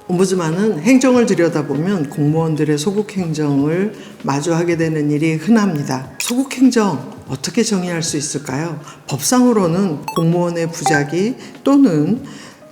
옴부즈만은 행정을 들여다보면 공무원들의 소국 행정을 마주하게 되는 일이 흔합니다. 소국 행정 어떻게 정의할 수 있을까요? 법상으로는 공무원의 부작위 또는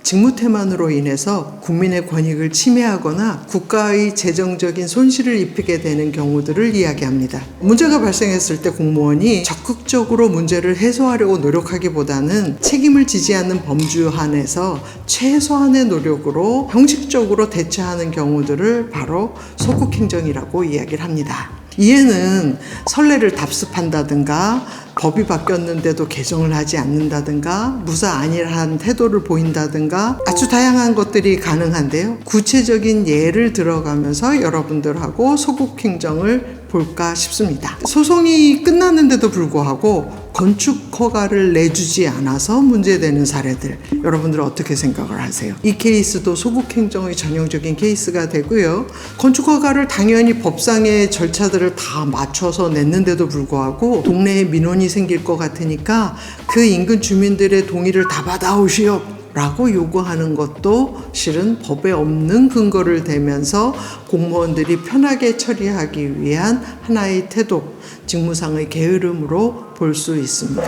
직무태만으로 인해서 국민의 권익을 침해하거나 국가의 재정적인 손실을 입히게 되는 경우들을 이야기합니다. 문제가 발생했을 때 공무원이 적극적으로 문제를 해소하려고 노력하기보다는 책임을 지지 않는 범주 안에서 최소한의 노력으로 형식적으로 대처하는 경우들을 바로 소국행정이라고 이야기를 합니다. 이에는 선례를 답습한다든가 법이 바뀌었는데도 개정을 하지 않는다든가 무사 안일한 태도를 보인다든가 아주 다양한 것들이 가능한데요. 구체적인 예를 들어가면서 여러분들하고 소국행정을 볼까 싶습니다. 소송이 끝났는데도 불구하고 건축 허가를 내주지 않아서 문제되는 사례들, 여러분들은 어떻게 생각을 하세요? 이 케이스도 소국행정의 전형적인 케이스가 되고요. 건축 허가를 당연히 법상의 절차들을 다 맞춰서 냈는데도 불구하고 동네에 민원이 생길 것 같으니까 그 인근 주민들의 동의를 다 받아오시오 라고 요구하는 것도 실은 법에 없는 근거를 대면서 공무원들이 편하게 처리하기 위한 하나의 태도, 직무상의 게으름으로 볼 수 있습니다.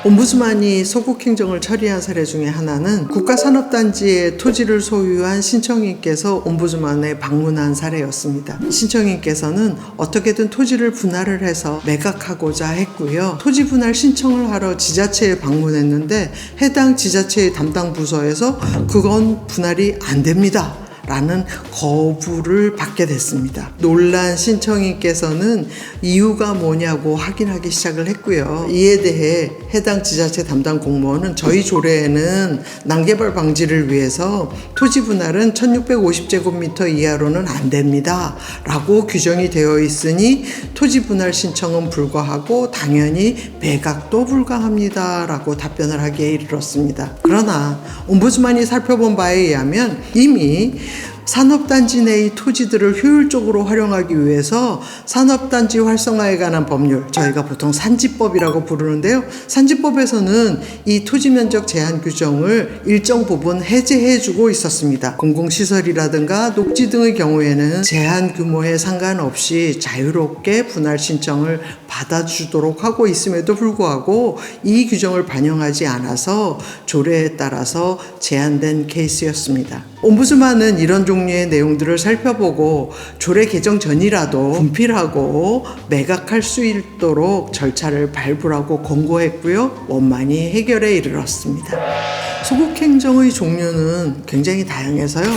옴부즈만이 소국행정을 처리한 사례 중에 하나는 국가산업단지의 토지를 소유한 신청인께서 옴부즈만에 방문한 사례였습니다. 신청인께서는 어떻게든 토지를 분할을 해서 매각하고자 했고요. 토지 분할 신청을 하러 지자체에 방문했는데 해당 지자체의 담당 부서에서 그건 분할이 안 됩니다 라는 거부를 받게 됐습니다. 놀란 신청인께서는 이유가 뭐냐고 확인하기 시작을 했고요. 이에 대해 해당 지자체 담당 공무원은 저희 조례에는 난개발 방지를 위해서 토지 분할은 1650제곱미터 이하로는 안 됩니다 라고 규정이 되어 있으니 토지 분할 신청은 불가하고 당연히 매각도 불가합니다 라고 답변을 하기에 이르렀습니다. 그러나 옴부즈만이 살펴본 바에 의하면 이미 산업단지 내의 토지들을 효율적으로 활용하기 위해서 산업단지 활성화에 관한 법률, 저희가 보통 산지법이라고 부르는데요. 산지법에서는 이 토지면적 제한 규정을 일정 부분 해제해주고 있었습니다. 공공시설이라든가 녹지 등의 경우에는 제한 규모에 상관없이 자유롭게 분할 신청을 받아주도록 하고 있음에도 불구하고 이 규정을 반영하지 않아서 조례에 따라서 제한된 케이스였습니다. 옴부즈만은 이런 종류의 내용들을 살펴보고 조례 개정 전이라도 분필하고 매각할 수 있도록 절차를 밟으라고 권고했고요. 원만히 해결에 이르렀습니다. 소국행정의 종류는 굉장히 다양해서요.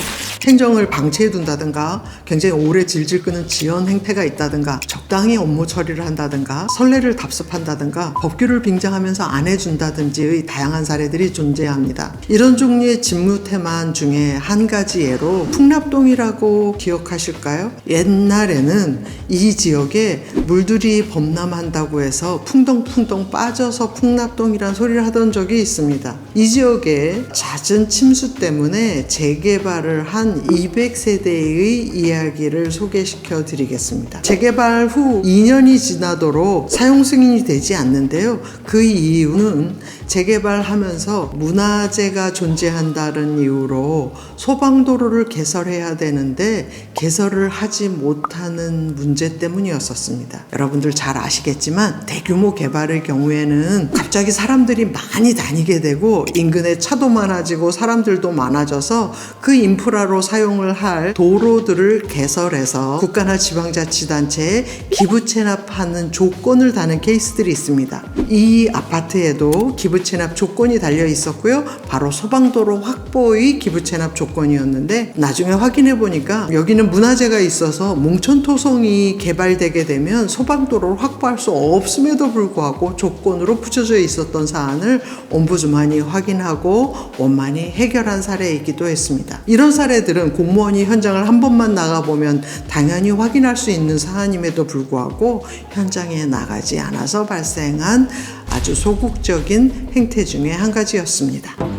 행정을 방치해둔다든가 굉장히 오래 질질 끄는 지연 행태가 있다든가 적당히 업무 처리를 한다든가 선례를 답습한다든가 법규를 빙자하면서 안 해준다든지의 다양한 사례들이 존재합니다. 이런 종류의 직무태만 중에 한 가지 예로 풍납동이라고 기억하실까요? 옛날에는 이 지역에 물들이 범람한다고 해서 풍덩풍덩 빠져서 풍납동이란 소리를 하던 적이 있습니다. 이 지역에 잦은 침수 때문에 재개발을 한 200세대의 이야기를 소개시켜 드리겠습니다. 재개발 후 2년이 지나도록 사용 승인이 되지 않는데요. 그 이유는 재개발하면서 문화재가 존재한다는 이유로 소방도로를 개설해야 되는데 개설을 하지 못하는 문제 때문이었었습니다. 여러분들 잘 아시겠지만 대규모 개발의 경우에는 갑자기 사람들이 많이 다니게 되고 인근에 차도 많아지고 사람들도 많아져서 그 인프라로 사용을 할 도로들을 개설해서 국가나 지방자치단체에 기부 체납하는 조건을 다는 케이스들이 있습니다. 이 아파트에도 기부 체납 조건이 달려 있었고요. 바로 소방도로 확보의 기부 체납 조건이었는데 나중에 확인해 보니까 여기는 문화재가 있어서 몽천토성이 개발되게 되면 소방도로를 확보할 수 없음에도 불구하고 조건으로 붙여져 있었던 사안을 옴부즈만이 확인하고 원만히 해결한 사례이기도 했습니다. 이런 사례들은 공무원이 현장을 한 번만 나가보면 당연히 확인할 수 있는 사안임에도 불구하고 현장에 나가지 않아서 발생한 아주 소극적인 행태 중에 한 가지였습니다.